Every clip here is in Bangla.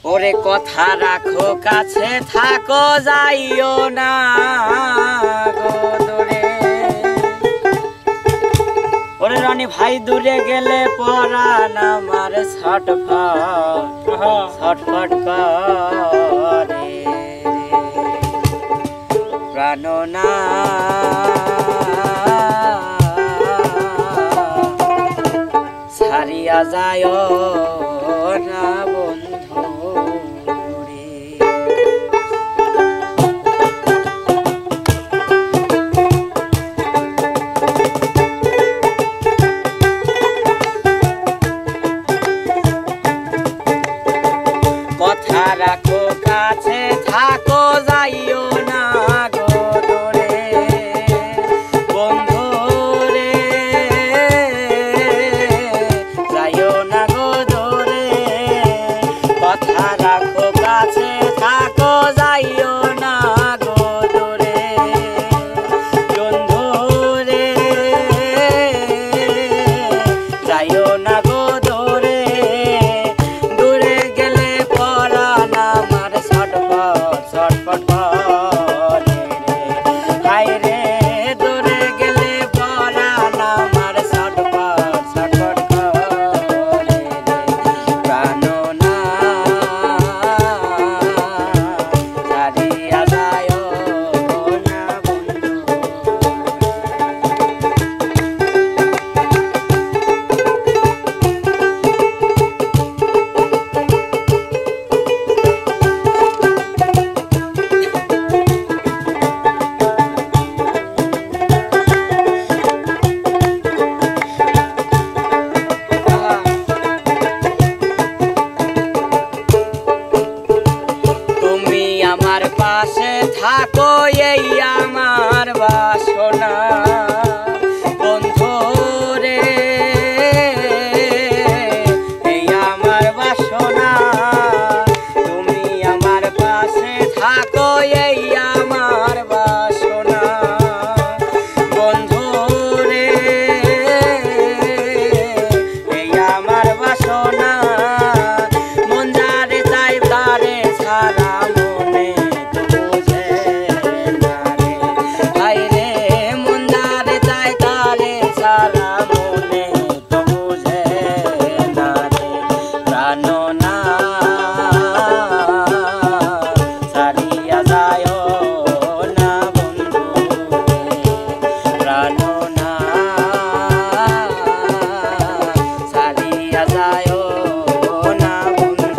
ওরে কথা রাখো কাছে থাকো যাইও না গো দূরে। ওরে রানী ভাই দূরে গেলে পরাণ আমার ছটফট করে প্রাণনা ছাড়িয়া যায় না বন্ধু রে। কথা রাখো কাছে থাকো যাইও না গো দূরে বন্ধু রে, যাইও না গো দূরে। কথা রাখো কাছে থাকো যাইও না গো দূরে বন্ধু রে, যাইও না গো দূরে। দূরে গেলে পরাণ আমার ছটফট করে হায় রে। দূরে গেলে পরাণ আমার ছটফট করে প্রাণনা ছাড়িয়া যায় না বন্ধু। তুমি আমার পাশে থাকো এই আমার বাসনা বন্ধু রে, এই আমার বাসনা। তুমি আমার পাশে থাকো এই আমার বাসনা বন্ধু রে, এই আমার বাসনা। মন যারে চাই তারে ছাড়া মনে তো বুঝে না রে ভাই রে। মন যারে চাই তারে ছাড়া মনে তো বুঝে না রে প্রাণনা ছাড়িয়া যায় না বন্ধু প্রাণনা ছাড়িয়া যায় না বন্ধু।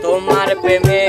তোমার প্রেমে